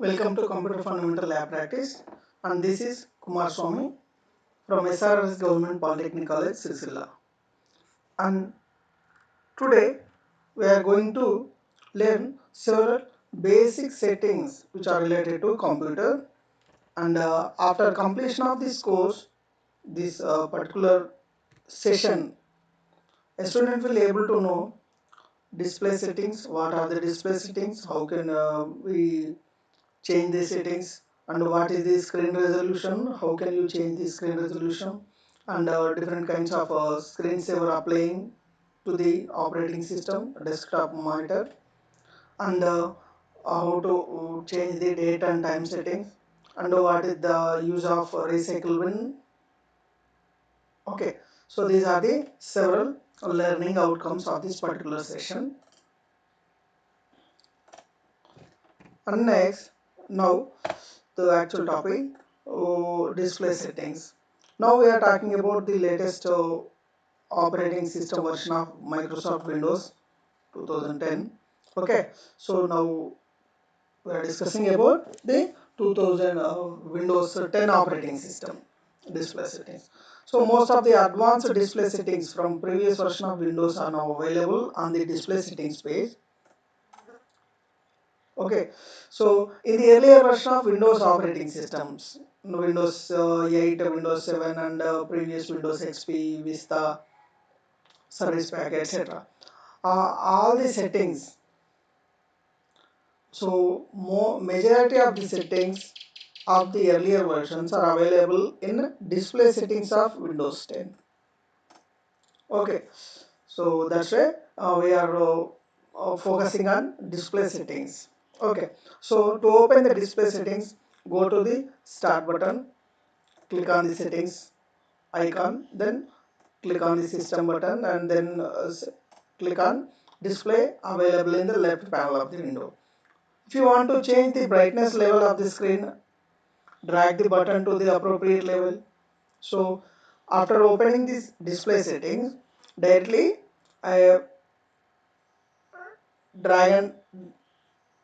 Welcome to Computer Fundamental Lab Practice, and this is Kumar Swami from SRS Government Polytechnic College, Sircilla. And today we are going to learn several basic settings which are related to computer. And after completion of this course, this particular session, a student will able to know display settings, what are the display settings, how can we change the settings, and what is the screen resolution, how can you change the screen resolution, and different kinds of screensaver applying to the operating system desktop monitor, and how to change the date and time settings, and what is the use of recycle bin. Okay, so these are the several learning outcomes of this particular session. And next, now the actual topic, display settings. Now we are talking about the latest operating system version of Microsoft Windows 2010. Okay, so now we are discussing about the 2000 Windows 10 operating system display settings. So most of the advanced display settings from previous version of Windows are now available on the display settings page. Okay, so in the earlier version of Windows operating systems, Windows 8, Windows 7, and previous Windows XP, Vista, Service Pack, etc. All the settings. So, majority of the settings of the earlier versions are available in display settings of Windows 10. Okay, so that's why we are focusing on display settings. Okay, so to open the display settings, go to the start button, click on the settings icon, then click on the system button, and then click on display available in the left panel of the window. If you want to change the brightness level of the screen, drag the button to the appropriate level. So after opening this display settings, directly I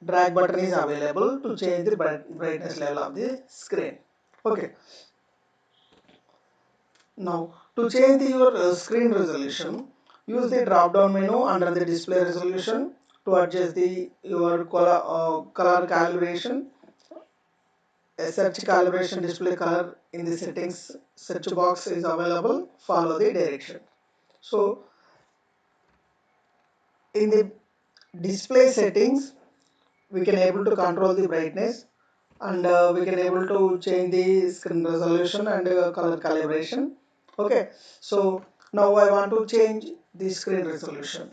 drag button is available to change the brightness level of the screen. Okay. Now to change your screen resolution, use the drop down menu under the display resolution to adjust your color calibration. A search calibration display color in the settings search box is available. Follow the direction. So in the display settings, we can able to control the brightness, and we can able to change the screen resolution and color calibration. Okay, so now I want to change the screen resolution.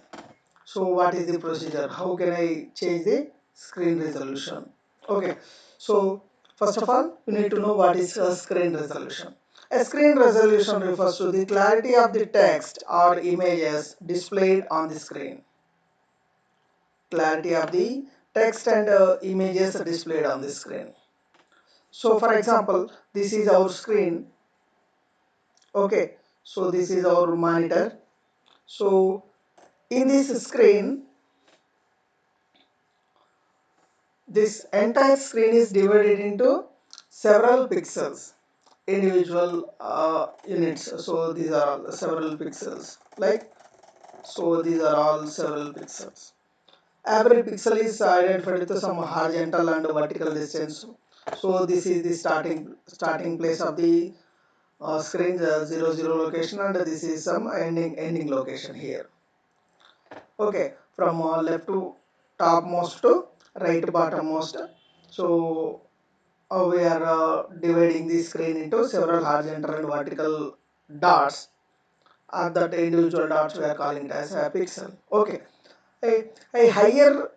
So what is the procedure? How can I change the screen resolution? Okay, so first of all, you need to know what is a screen resolution. A screen resolution refers to the clarity of the text or images displayed on the screen. Clarity of the text and images displayed on the screen. So for example, this is our screen. Okay, so this is our monitor. So in this screen, this entire screen is divided into several pixels, individual units. So these are all several pixels. So these are all several pixels. Every pixel is identified with some horizontal and vertical distance. So this is the starting place of the screen, the 0 location, and this is some ending location here. Okay, from left to topmost to right bottommost. So we are dividing the screen into several horizontal and vertical dots. That individual dots we are calling it as a pixel. Okay, a higher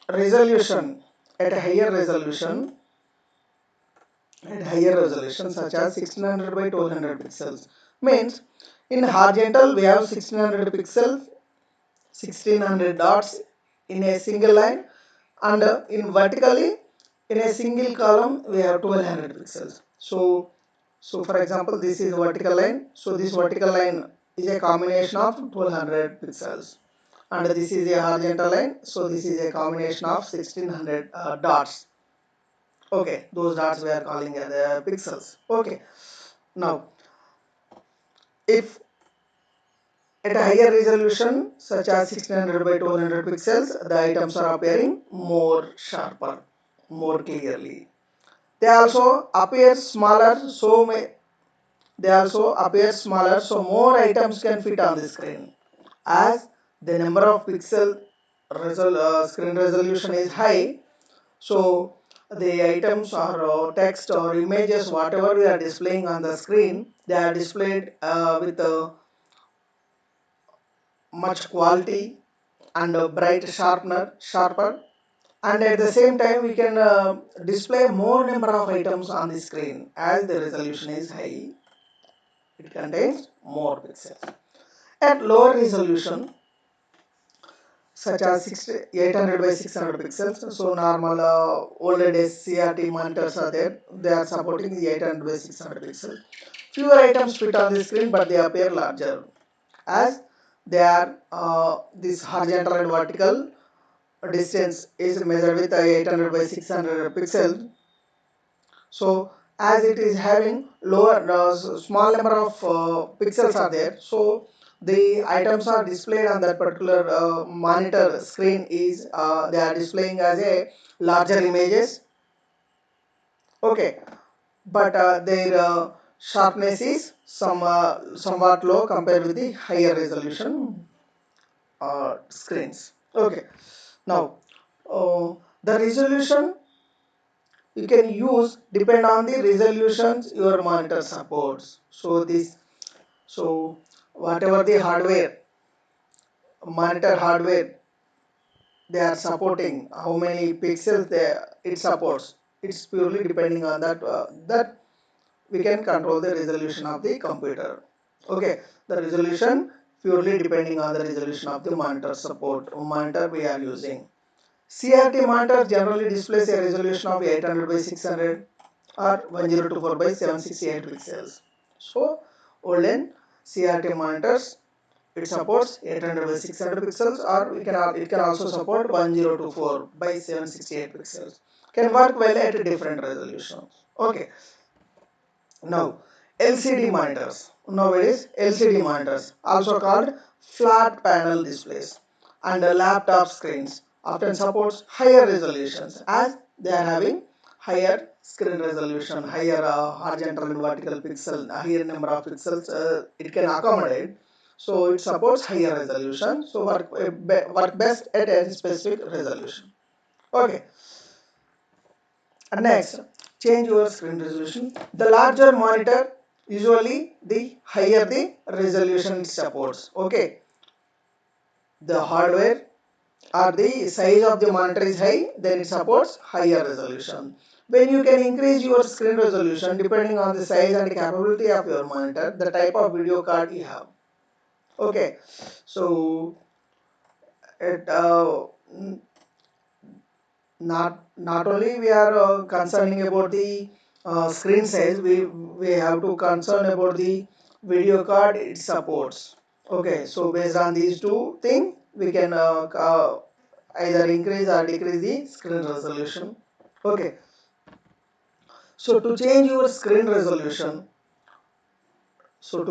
resolution at a higher resolution such as 1600 by 1200 pixels means in horizontal we have 1600 pixels, 1600 dots in a single line, and in vertically in a single column we have 1200 pixels. So for example, this is vertical line. So this vertical line is a combination of 1200 pixels, and this is a horizontal line. So this is a combination of 1600 dots. Okay, those dots we are calling as pixels. Okay, now if at a higher resolution such as 1600 by 1200 pixels, the items are appearing more sharper, more clearly. They also appear smaller, so more items can fit on the screen. As the number of pixel screen resolution is high, so the items or text or images, whatever we are displaying on the screen, they are displayed with much quality and bright sharper, and at the same time we can display more number of items on the screen. As the resolution is high, it contains more pixels. At lower resolution such as 800 by 600 pixels, so normal older days CRT monitors are there, they are supporting the 800 by 600 pixels. Fewer items fit on the screen but they appear larger, as they are this horizontal and vertical distance is measured with 800 by 600 pixels. So as it is having lower small number of pixels are there, so the items are displayed on that particular monitor screen is they are displaying as a larger images. Okay, but their sharpness is somewhat low compared with the higher resolution screens. Okay, now the resolution you can use depend on the resolutions your monitor supports. So whatever the monitor hardware they are supporting, how many pixels it supports, it's purely depending on that we can control the resolution of the computer. Okay, the resolution purely depending on the resolution of the monitor we are using. CRT monitor generally displays a resolution of 800 by 600 or 1024 by 768 pixels. So olden CRT monitors, it supports 800 by 600 pixels, or it can also support 1024 by 768 pixels. Can work well at a different resolution. Okay, now LCD monitors. Nowadays LCD monitors, also called flat panel displays, and laptop screens often supports higher resolutions, as they are having higher screen resolution, higher horizontal and vertical pixel, higher number of pixels it can accommodate. So it supports higher resolution, so work best at a specific resolution. Okay, and next, change your screen resolution. The larger monitor, usually the higher the resolution it supports. Okay, the hardware or the size of the monitor is high, then it supports higher resolution. When you can increase your screen resolution depending on the size and capability of your monitor, the type of video card you have. Okay, so it not only we are concerning about the screen size, we have to concern about the video card it supports. Okay, so based on these two things we can either increase or decrease the screen resolution. Okay, so to change your screen resolution, so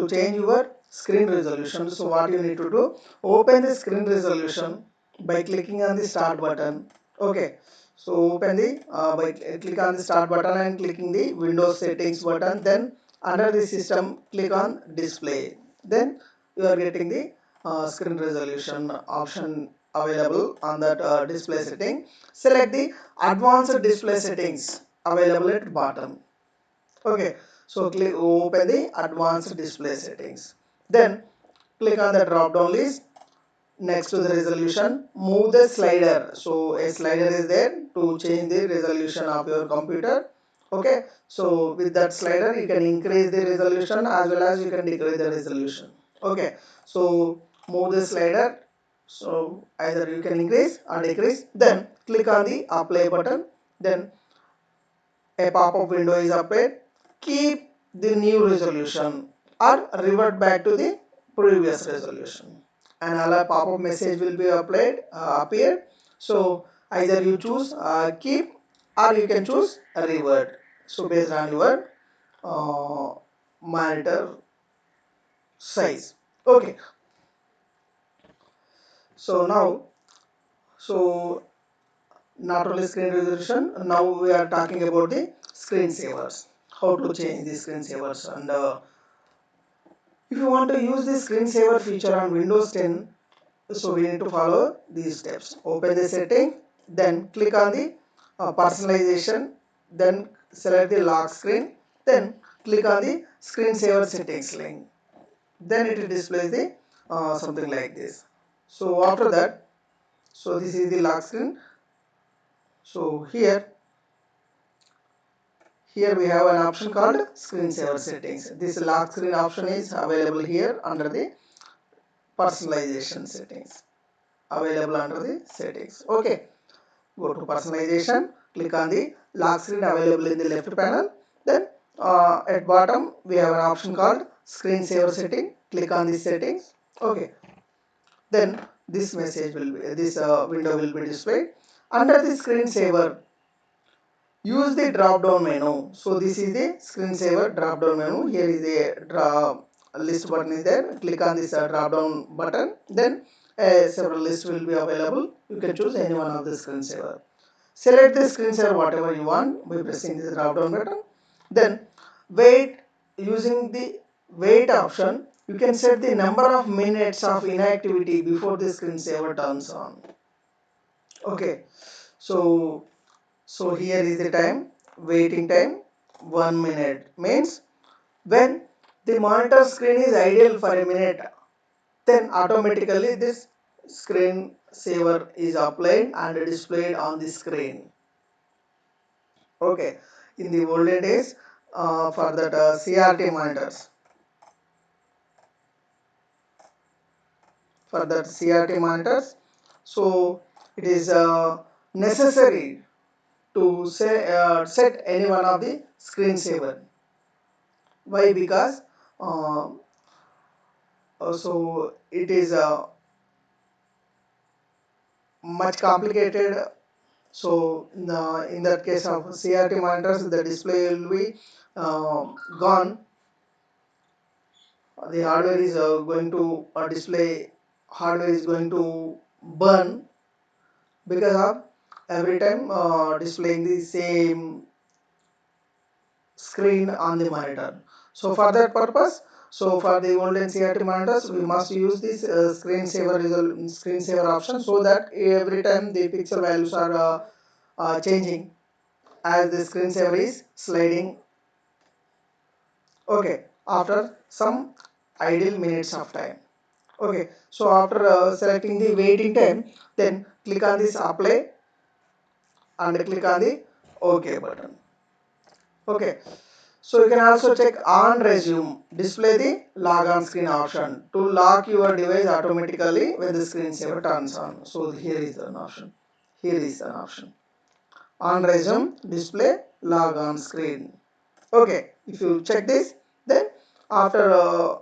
what you need to do, open the screen resolution by clicking on the start button. Okay, so open the click on the start button and clicking the Windows settings button, then under the system click on display, then you are getting the screen resolution option available on that display setting. Select the advanced display settings available at bottom. Okay, so click open the advanced display settings, then click on the drop down list. Next to the resolution, move the slider. So a slider is there to change the resolution of your computer. Okay, so with that slider you can increase the resolution as well as you can decrease the resolution. Okay, so move the slider, so either you can increase or decrease, then click on the apply button, then a pop-up window is appeared. Keep the new resolution or revert back to the previous resolution. Another pop-up message will be appeared. So either you choose keep or you can choose revert. So based on your monitor size. Okay. So now, so not only screen resolution, now we are talking about the screensavers. How to change the screensavers, and if you want to use the screensaver feature on Windows 10, so we need to follow these steps. Open the setting, then click on the personalization, then select the lock screen, then click on the screensaver settings link. Then it displays the something like this. So after that, so this is the lock screen. So here we have an option called screensaver settings. This lock screen option is available here under the personalization settings. Available under the settings. Okay. Go to personalization, click on the lock screen available in the left panel. Then at bottom we have an option called screensaver setting. Click on the settings. Okay. Then this message will be, this window will be displayed. Under the screensaver, use the drop down menu. So this is the screensaver drop down menu. Here is the list button is there. Click on this drop down button. Then several lists will be available. You can choose any one of the screensaver. Select the screensaver whatever you want by pressing the drop down button. Then wait, using the wait option, you can set the number of minutes of inactivity before the screensaver turns on. Okay, so here is the time, waiting time 1 minute means when the monitor screen is idle for a minute, then automatically this screen saver is applied and displayed on the screen. Okay, in the olden days, for that CRT monitors, so it is necessary to set any one of the screensaver. Why? Because uh, so it is much complicated. So in that case of CRT monitors, the display will be gone. The hardware is going to display hardware is going to burn because of every time displaying the same screen on the monitor. So for that purpose, so for the olden CRT monitors, we must use this screensaver option, so that every time the pixel values are changing as the screensaver is sliding. Okay, after some idle minutes of time. Okay, so after selecting the waiting time, then click on this apply and click on the OK button. Okay, so you can also check on resume, display the log on screen option to lock your device automatically when the screensaver turns on. So here is an option. Here is an option. On resume, display log on screen. Okay, if you check this, then after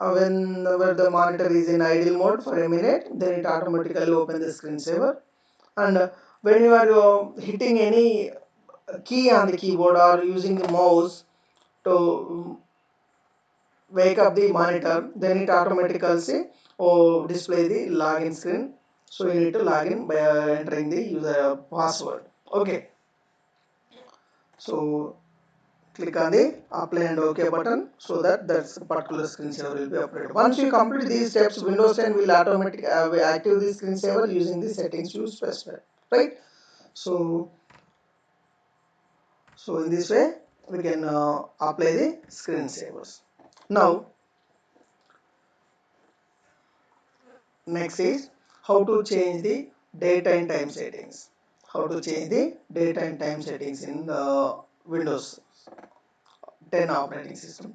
whenever the monitor is in idle mode for a minute, then it automatically opens the screensaver. And when you are hitting any key on the keyboard or using the mouse to wake up the monitor, then it automatically say or display the login screen. So you need to log in by entering the user password. Okay, so click on the apply and OK button, so that particular screensaver will be updated. Once you complete these steps, Windows 10 will automatically active the screensaver using the settings you specified, right? So in this way we can apply the screensavers. Now next is how to change the date and time settings. How to change the date and time settings in the Windows 10 operating system.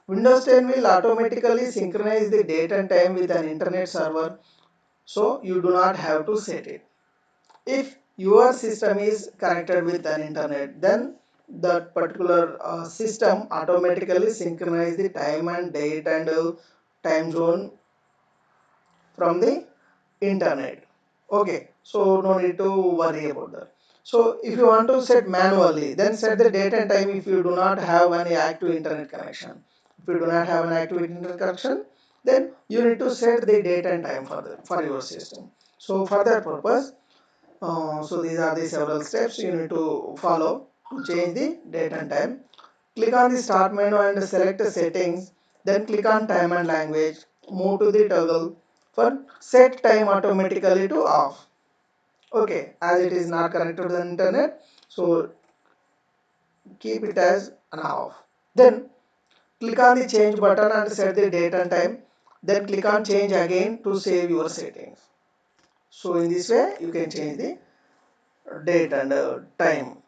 Windows 10 will automatically synchronize the date and time with an internet server, so you do not have to set it. If your system is connected with an internet, then that particular system automatically synchronize the time and date and time zone from the internet. Okay, so no need to worry about that. So if you want to set manually, then set the date and time if you do not have any active internet connection. If you do not have an active internet connection, then you need to set the date and time for your system. So for that purpose, so these are the several steps you need to follow to change the date and time. Click on the start menu and select the settings. Then click on time and language. Move to the toggle for set time automatically to off. Okay, as it is not connected to the internet, so keep it as an off. Then click on the change button and set the date and time. Then click on change again to save your settings. So in this way you can change the date and time.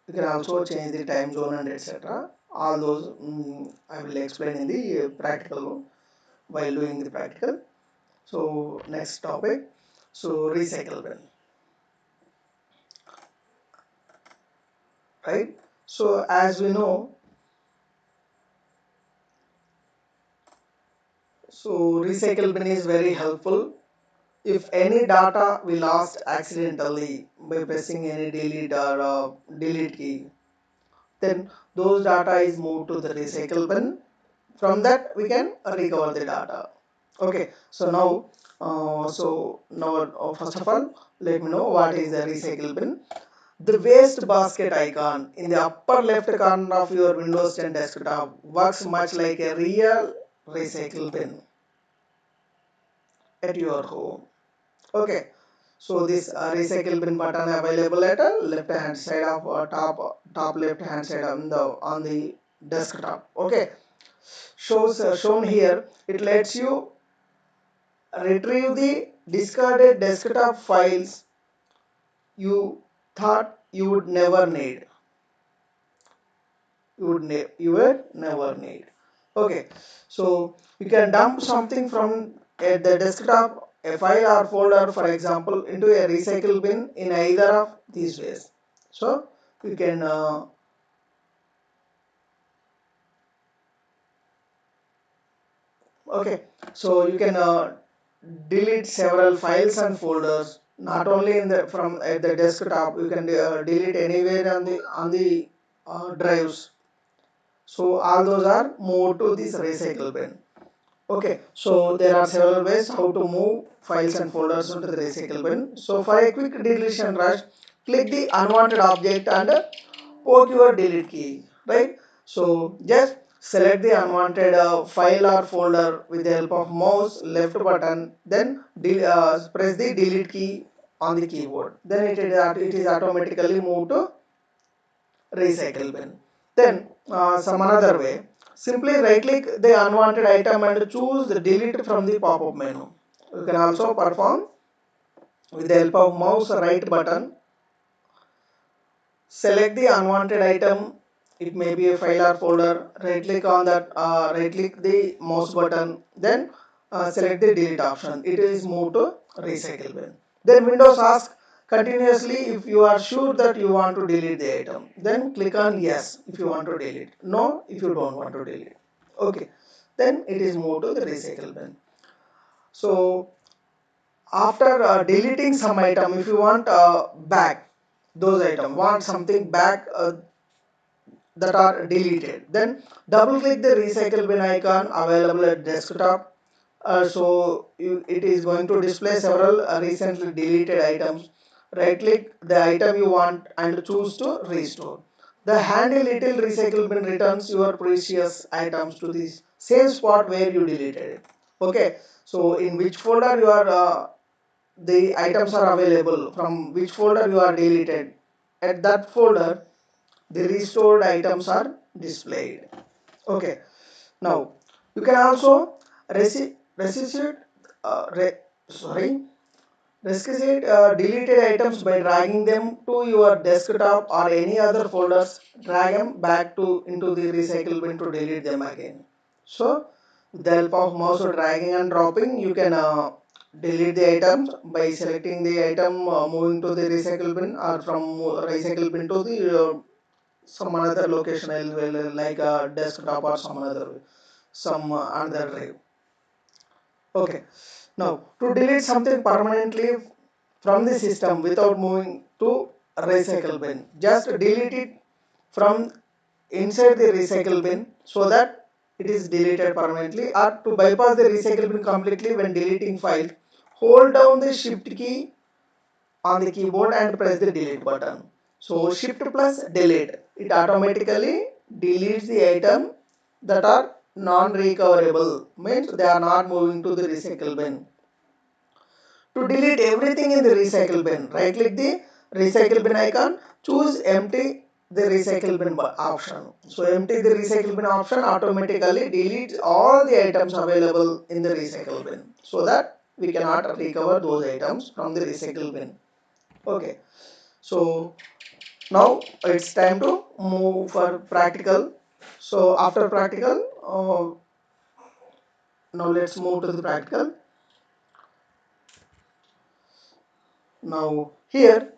You can also change the time zone and etc. All those I will explain in the practical while doing the practical. So next topic, so recycle bin, right? So as we know, so recycle bin is very helpful. If any data we lost accidentally by pressing any delete or delete key, then those data is moved to the recycle bin. From that we can recover the data. Okay, so now first of all, let me know what is the recycle bin. The waste basket icon in the upper left corner of your Windows 10 desktop works much like a real recycle bin at your home. Okay, so this recycle bin button available at left hand side of top left hand side on the desktop. Okay, shown here. It lets you retrieve the discarded desktop files you thought you would never need. You would never need. Okay, so you can dump something from the desktop, a file or folder, for example, into a recycle bin in either of these ways. So you can okay, so you can delete several files and folders, not only in the from at the desktop. You can delete anywhere on the drives. So all those are moved to this recycle bin. Okay, so there are several ways how to move files and folders into the recycle bin. So for a quick deletion rush, click the unwanted object and poke your delete key, right? So just select the unwanted file or folder with the help of mouse left button, then press the delete key on the keyboard. Then it is automatically moved to recycle bin. Then some another way, simply right click the unwanted item and choose the delete from the pop-up menu. You can also perform with the help of mouse right button, select the unwanted item. It may be a file or folder. Right click on that, right click the mouse button, then select the delete option. It is moved to recycle bin. Then Windows asks continuously if you are sure that you want to delete the item. Then click on yes if you want to delete, no if you don't want to delete. Okay, then it is moved to the recycle bin. So after deleting some item, if you want back those items, want something back that are deleted, then double click the recycle bin icon available at desktop. It is going to display several recently deleted items. Right click the item you want and choose to restore. The handy little recycle bin returns your precious items to the same spot where you deleted it. Okay, so in which folder you are the items are available, from which folder you are deleted, at that folder the restored items are displayed. Okay, now you can also resuscitate sorry resuscitate deleted items by dragging them to your desktop or any other folders. Drag them back to into the recycle bin to delete them again. So with the help of mouse or dragging and dropping, you can delete the items by selecting the item, moving to the recycle bin, or from recycle bin to the some another location like a desktop or some another drive. Okay, now to delete something permanently, from the system without moving to recycle bin. Just delete it from inside the recycle bin so that it is deleted permanently. Or to bypass the recycle bin completely when deleting file, hold down the shift key on the keyboard and press the delete button. So shift plus delete, it automatically deletes the item that are non-recoverable, means they are not moving to the recycle bin. To delete everything in the recycle bin, right click the recycle bin icon, choose empty the recycle bin option. So empty the recycle bin option automatically deletes all the items available in the recycle bin so that we cannot recover those items from the recycle bin. Okay, so now it's time to move for practical. So after practical, now let's move to the practical. Now here,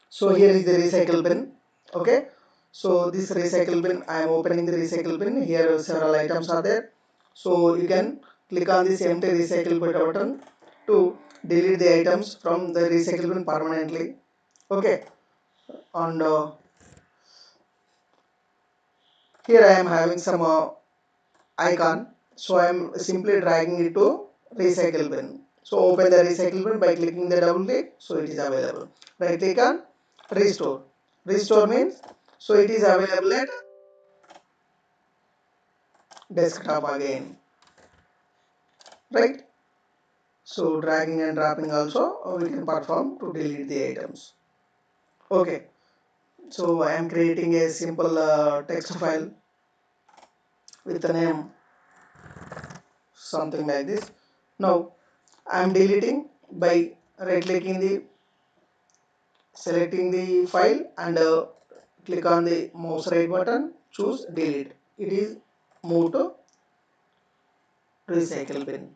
so here is the recycle bin. Okay, so this recycle bin, I am opening the recycle bin. Here several items are there. So you can click on this empty recycle bin button to delete the items from the recycle bin permanently. Okay, and here I am having some icon, so I am simply dragging it to recycle bin. So open the recycle bin by clicking the double click, so it is available. Right click on restore. Restore means so it is available at desktop again, right? So dragging and dropping also we can perform to delete the items. Okay, so I am creating a simple text file with the name something like this. Now I am deleting by right clicking the selecting the file and click on the mouse right button, choose delete. It is moved to recycle bin.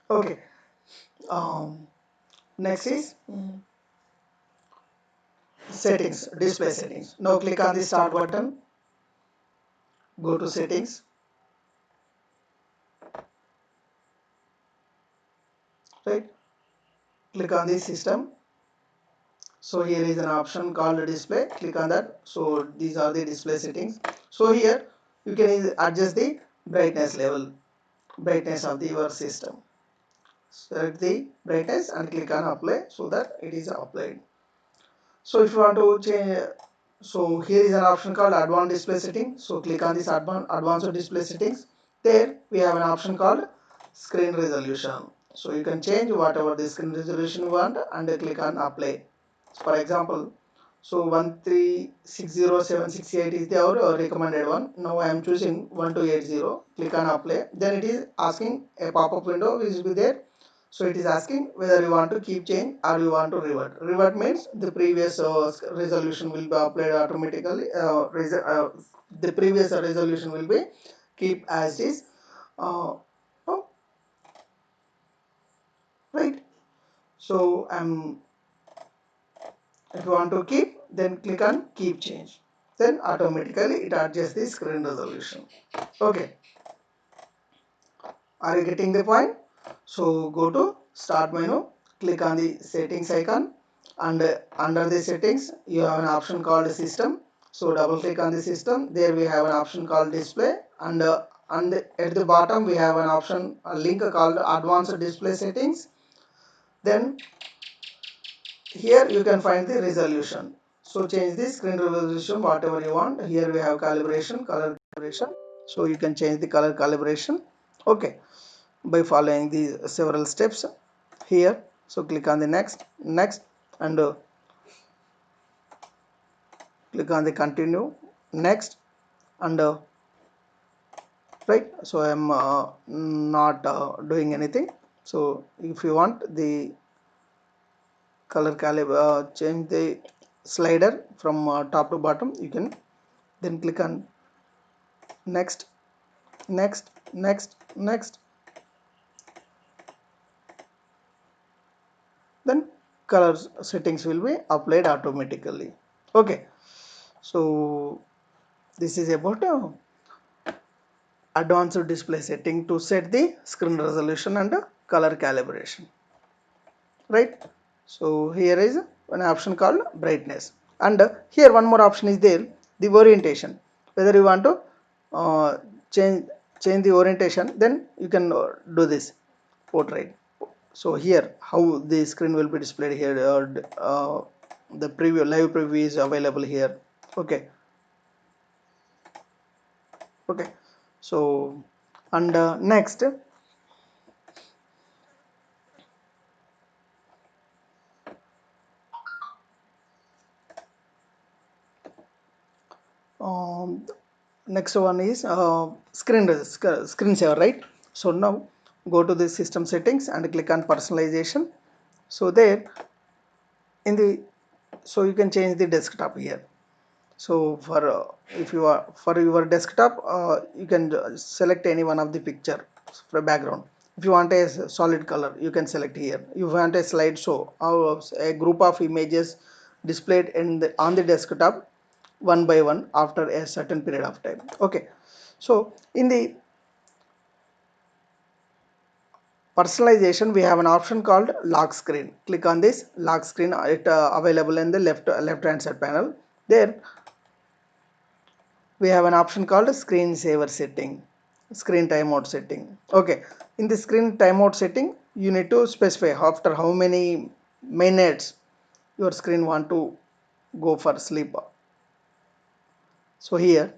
Okay, next is settings, display settings. Now click on the start button, go to settings, right? Click on the system. So here is an option called display, click on that. So these are the display settings. So here you can adjust the brightness level, brightness of your system. Select the brightness and click on apply so that it is applied. So if you want to change, so here is an option called advanced display setting. So click on this advanced display settings. There we have an option called screen resolution. So you can change whatever the screen resolution you want and click on apply. For example, so 1360768 is the our recommended one. Now I am choosing 1280. Click on apply. Then it is asking a pop-up window which will be there. So it is asking whether you want to keep change or you want to revert. Revert means the previous resolution will be applied automatically. The previous resolution will be keep as is. Oh, right. So if you want to keep, then click on keep change. Then automatically it adjusts the screen resolution. Okay. Are you getting the point? So go to start menu, click on the settings icon, and under the settings you have an option called system. So double click on the system. There we have an option called display, and at the bottom we have an option, a link called advanced display settings. Then here you can find the resolution. So change the screen resolution whatever you want. Here we have calibration, color calibration. So you can change the color calibration. Okay, by following these several steps here. So click on the next, and click on the continue, next, and right. So I am not doing anything. So if you want the color change the slider from top to bottom, you can then click on next, next, then color settings will be applied automatically. Okay, so This is about advanced display setting to set the screen resolution and color calibration, right? So here is an option called brightness, and here one more option is there, the orientation. Whether you want to uh, change change the orientation, then you can do this portrait. So here how the screen will be displayed here, the preview, live preview is available here. Okay, okay. So and next, um, next one is screen saver, right? So now go to the system settings and click on personalization. So there in the, so you can change the desktop here. So for if you are for your desktop, you can select any one of the picture for background. If you want a solid color, you can select here. You want a slideshow or a group of images displayed in the on the desktop one by one after a certain period of time. Okay, so in the personalization we have an option called lock screen. Click on this lock screen, it available in the left hand side panel. There we have an option called screen saver setting, screen timeout setting. Okay, in the screen timeout setting you need to specify after how many minutes your screen want to go for sleep. So here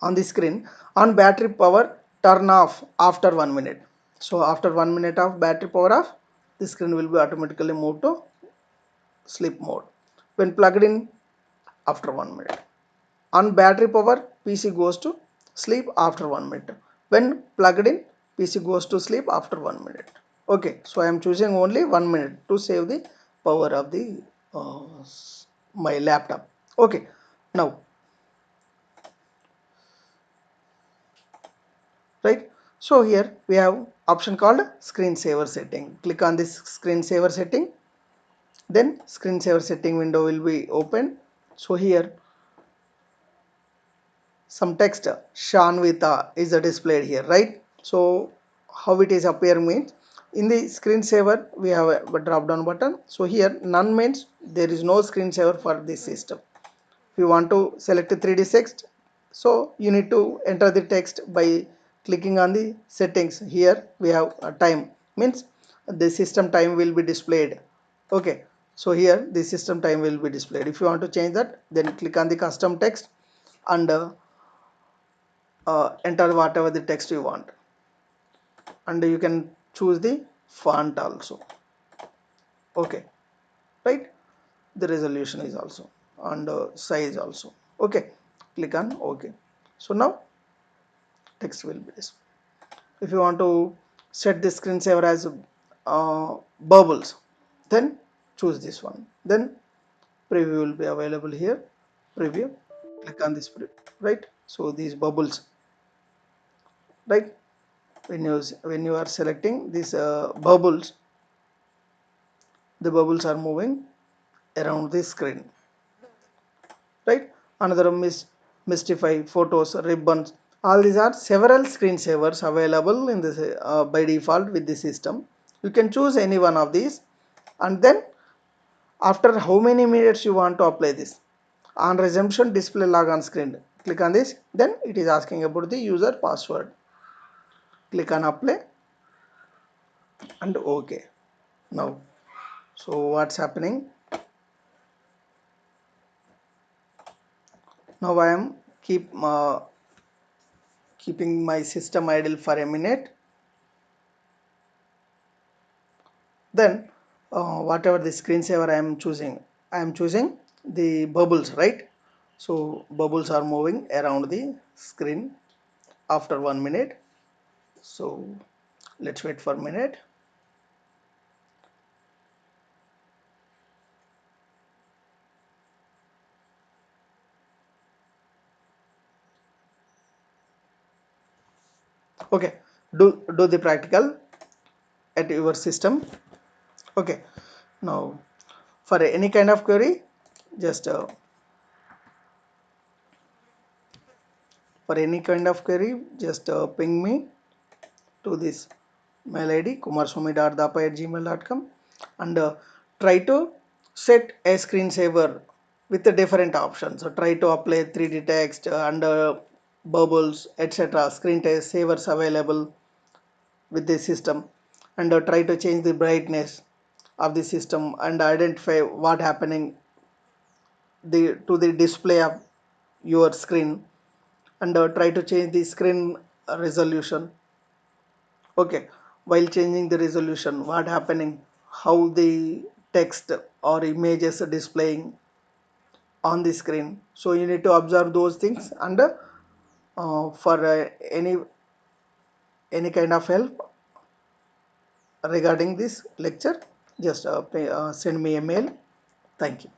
on the screen, on battery power turn off after 1 minute. So after 1 minute of battery power off, the screen will be automatically moved to sleep mode. When plugged in, after 1 minute. On battery power, PC goes to sleep after 1 minute. When plugged in, PC goes to sleep after 1 minute. Okay, so I am choosing only 1 minute to save the power of the uh, my laptop. Okay, now, right? So here we have option called screensaver setting. Click on this screensaver setting, then screensaver setting window will be open. So here some text Shanvita is displayed here, right? So how it is appear means, in the screensaver we have a drop down button. So here none means there is no screensaver for this system. If you want to select a 3D text, so you need to enter the text by clicking on the settings. Here we have a time, means the system time will be displayed. Okay, so here the system time will be displayed. If you want to change that, then click on the custom text and enter whatever the text you want, and you can choose the font also. Okay, right? The resolution is also, and size also. Okay, click on OK. So now text will be this. If you want to set the screensaver as bubbles, then choose this one. Then preview will be available here. Preview, click on this, right? So these bubbles, right? When you are selecting these bubbles, the bubbles are moving around the screen, right? Another mystify photos, ribbons, all these are several screensavers available in this by default with the system. You can choose any one of these, and then after how many minutes you want to apply this. On resumption, display log on screen, click on this, then it is asking about the user password. Click on apply and OK. Now, so what's happening now, I am keeping my system idle for a minute. Then whatever the screensaver I am choosing the bubbles, right? So bubbles are moving around the screen after 1 minute. So let's wait for a minute. Okay, do the practical at your system. Okay, now for any kind of query, just ping me to this mail id kumarswamy.dapa@gmail.com, and try to set a screensaver with the different options. So try to apply 3D text and bubbles, etc. Screen test savers available with this system, and try to change the brightness of the system and identify what happening to the display of your screen, and try to change the screen resolution. Okay, while changing the resolution, what happening, how the text or images are displaying on the screen. So you need to observe those things, and for any kind of help regarding this lecture, just send me a mail. Thank you.